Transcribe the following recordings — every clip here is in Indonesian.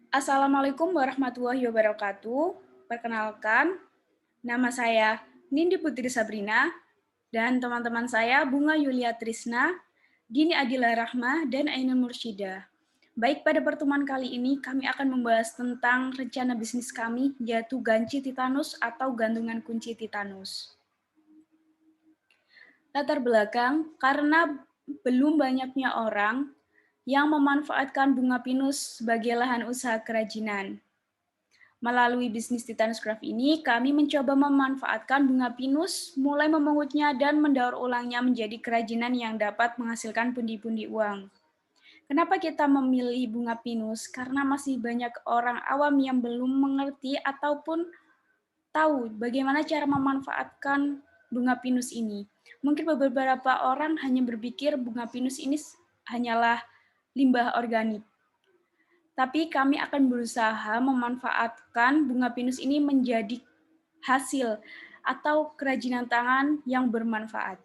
Assalamualaikum warahmatullahi wabarakatuh. Perkenalkan, nama saya Nindi Putri Sabrina dan teman-teman saya Bunga Yulia Trisna, Dini Adila Rahmah, dan Ainul Mursyida. Baik, pada pertemuan kali ini kami akan membahas tentang rencana bisnis kami, yaitu ganci titanus atau gantungan kunci titanus. Latar belakang, karena belum banyaknya orang yang memanfaatkan bunga pinus sebagai lahan usaha kerajinan. Melalui bisnis Titanus Craft ini, kami mencoba memanfaatkan bunga pinus, mulai memengutnya dan mendaur ulangnya menjadi kerajinan yang dapat menghasilkan pundi-pundi uang. Kenapa kita memilih bunga pinus? Karena masih banyak orang awam yang belum mengerti ataupun tahu bagaimana cara memanfaatkan bunga pinus ini. Mungkin beberapa orang hanya berpikir bunga pinus ini hanyalah limbah organik. Tapi kami akan berusaha memanfaatkan bunga pinus ini menjadi hasil atau kerajinan tangan yang bermanfaat.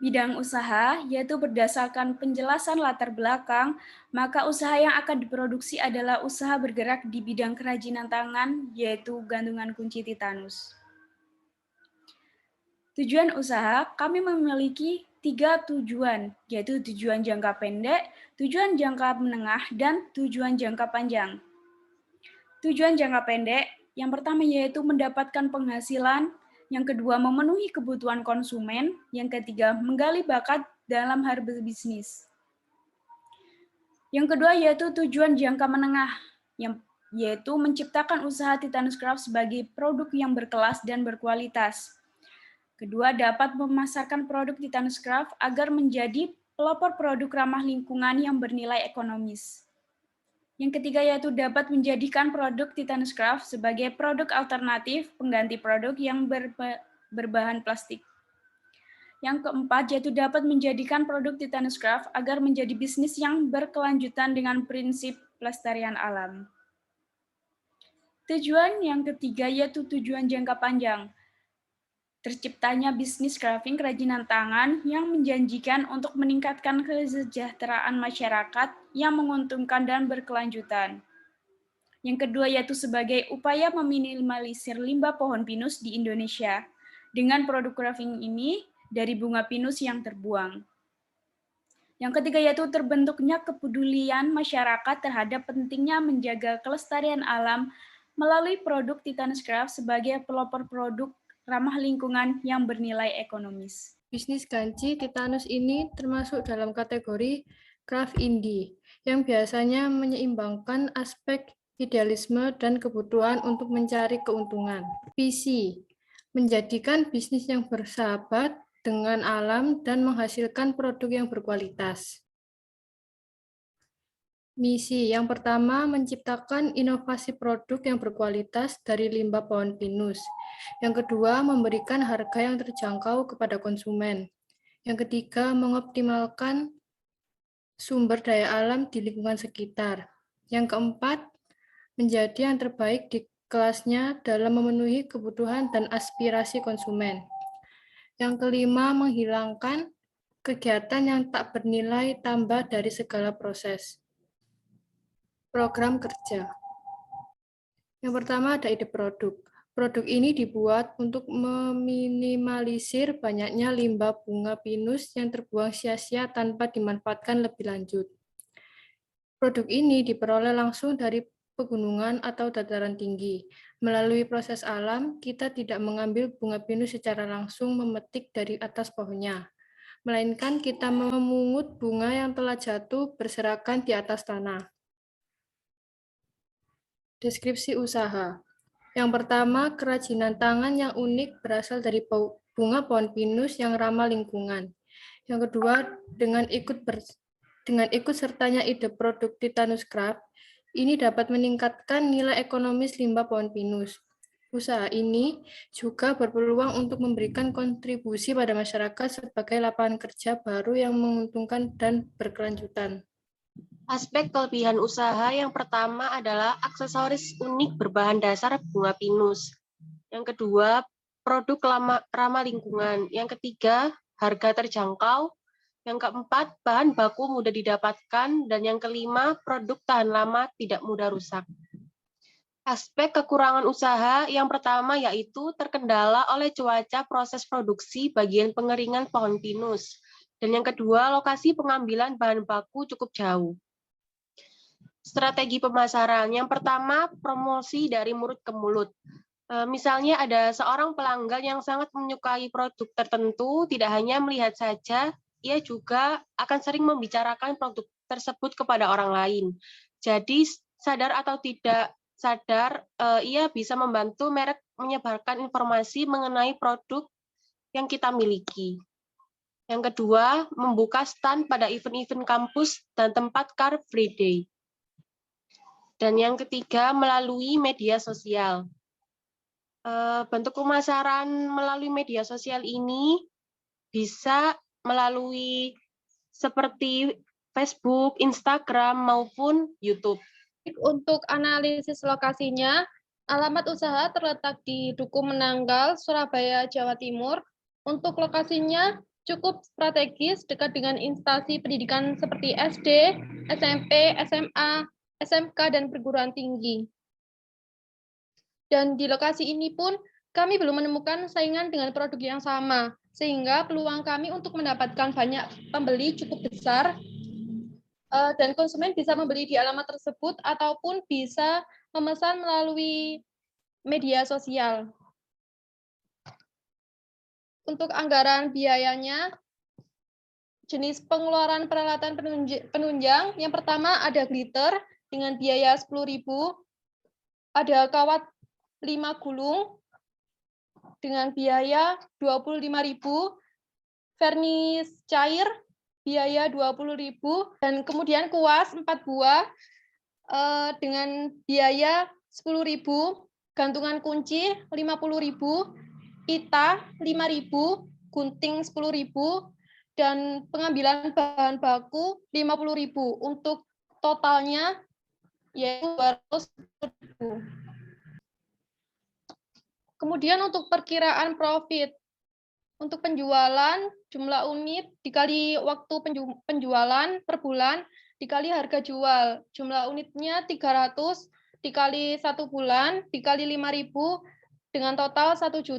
Bidang usaha, yaitu berdasarkan penjelasan latar belakang, maka usaha yang akan diproduksi adalah usaha bergerak di bidang kerajinan tangan, yaitu gantungan kunci titanus. Tujuan usaha, kami memiliki 3 tujuan, yaitu tujuan jangka pendek, tujuan jangka menengah, dan tujuan jangka panjang. Tujuan jangka pendek, yang pertama yaitu mendapatkan penghasilan, yang kedua memenuhi kebutuhan konsumen, yang ketiga menggali bakat dalam hal berbisnis. Yang kedua yaitu tujuan jangka menengah, yaitu menciptakan usaha Titanus Craft sebagai produk yang berkelas dan berkualitas. Kedua, dapat memasarkan produk Titanus Craft agar menjadi pelopor produk ramah lingkungan yang bernilai ekonomis. Yang ketiga yaitu dapat menjadikan produk Titanus Craft sebagai produk alternatif pengganti produk yang berbahan plastik. Yang keempat yaitu dapat menjadikan produk Titanus Craft agar menjadi bisnis yang berkelanjutan dengan prinsip pelestarian alam. Tujuan yang ketiga yaitu tujuan jangka panjang. Terciptanya bisnis crafting kerajinan tangan yang menjanjikan untuk meningkatkan kesejahteraan masyarakat yang menguntungkan dan berkelanjutan. Yang kedua yaitu sebagai upaya meminimalisir limbah pohon pinus di Indonesia dengan produk crafting ini dari bunga pinus yang terbuang. Yang ketiga yaitu terbentuknya kepedulian masyarakat terhadap pentingnya menjaga kelestarian alam melalui produk Titanus Craft sebagai pelopor produk ramah lingkungan yang bernilai ekonomis. Bisnis ganci Titanus ini termasuk dalam kategori craft indie, yang biasanya menyeimbangkan aspek idealisme dan kebutuhan untuk mencari keuntungan. Visi, menjadikan bisnis yang bersahabat dengan alam dan menghasilkan produk yang berkualitas. Misi yang pertama, menciptakan inovasi produk yang berkualitas dari limbah pohon pinus. Yang kedua, memberikan harga yang terjangkau kepada konsumen. Yang ketiga, mengoptimalkan sumber daya alam di lingkungan sekitar. Yang keempat, menjadi yang terbaik di kelasnya dalam memenuhi kebutuhan dan aspirasi konsumen. Yang kelima, menghilangkan kegiatan yang tak bernilai tambah dari segala proses. Program kerja. Yang pertama ada ide produk. Produk ini dibuat untuk meminimalisir banyaknya limbah bunga pinus yang terbuang sia-sia tanpa dimanfaatkan lebih lanjut. Produk ini diperoleh langsung dari pegunungan atau dataran tinggi. Melalui proses alam, kita tidak mengambil bunga pinus secara langsung memetik dari atas pohonnya, melainkan kita memungut bunga yang telah jatuh berserakan di atas tanah. Deskripsi usaha. Yang pertama, kerajinan tangan yang unik berasal dari bunga pohon pinus yang ramah lingkungan. Yang kedua, dengan ikut sertanya ide produk Titanus Craft, ini dapat meningkatkan nilai ekonomis limbah pohon pinus. Usaha ini juga berpeluang untuk memberikan kontribusi pada masyarakat sebagai lapangan kerja baru yang menguntungkan dan berkelanjutan. Aspek kelebihan usaha yang pertama adalah aksesoris unik berbahan dasar bunga pinus. Yang kedua, produk ramah lingkungan. Yang ketiga, harga terjangkau. Yang keempat, bahan baku mudah didapatkan. Dan yang kelima, produk tahan lama, tidak mudah rusak. Aspek kekurangan usaha yang pertama yaitu terkendala oleh cuaca proses produksi bagian pengeringan pohon pinus. Dan yang kedua, lokasi pengambilan bahan baku cukup jauh. Strategi pemasaran. Yang pertama, promosi dari mulut ke mulut. Misalnya ada seorang pelanggan yang sangat menyukai produk tertentu, tidak hanya melihat saja, ia juga akan sering membicarakan produk tersebut kepada orang lain. Jadi sadar atau tidak sadar, ia bisa membantu merek menyebarkan informasi mengenai produk yang kita miliki. Yang kedua, membuka stand pada event-event kampus dan tempat Car Free Day. Dan yang ketiga, melalui media sosial. Bentuk pemasaran melalui media sosial ini bisa melalui seperti Facebook, Instagram, maupun YouTube. Untuk analisis lokasinya, alamat usaha terletak di Duku Menanggal, Surabaya, Jawa Timur. Untuk lokasinya cukup strategis, dekat dengan instansi pendidikan seperti SD, SMP, SMA, SMK, dan perguruan tinggi. Dan di lokasi ini pun kami belum menemukan saingan dengan produk yang sama, sehingga peluang kami untuk mendapatkan banyak pembeli cukup besar, dan konsumen bisa membeli di alamat tersebut ataupun bisa memesan melalui media sosial. Untuk anggaran biayanya, jenis pengeluaran peralatan penunjang, yang pertama ada glitter dengan biaya 10.000, ada kawat 5 gulung dengan biaya 25.000, vernis cair biaya 20.000, dan kemudian kuas 4 buah dengan biaya 10.000, gantungan kunci 50.000, pita 5.000, gunting 10.000, dan pengambilan bahan baku 50.000. Untuk totalnya yaitu 200.000. Kemudian untuk perkiraan profit. Untuk penjualan, jumlah unit dikali waktu penjualan per bulan dikali harga jual. Jumlah unitnya 300 dikali 1 bulan dikali 5.000 dengan total 1.500.000.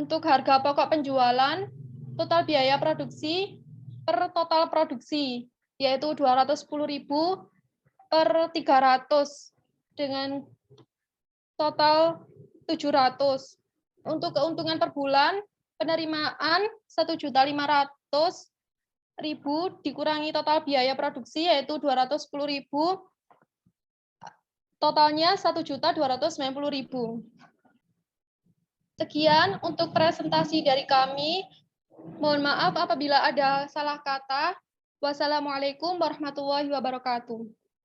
Untuk harga pokok penjualan, total biaya produksi per total produksi yaitu 210.000 per 300 dengan total 700. Untuk keuntungan per bulan, penerimaan 1.500.000 dikurangi total biaya produksi yaitu 210.000, totalnya 1.290.000. Sekian untuk presentasi dari kami. Mohon maaf apabila ada salah kata. Wassalamualaikum warahmatullahi wabarakatuh.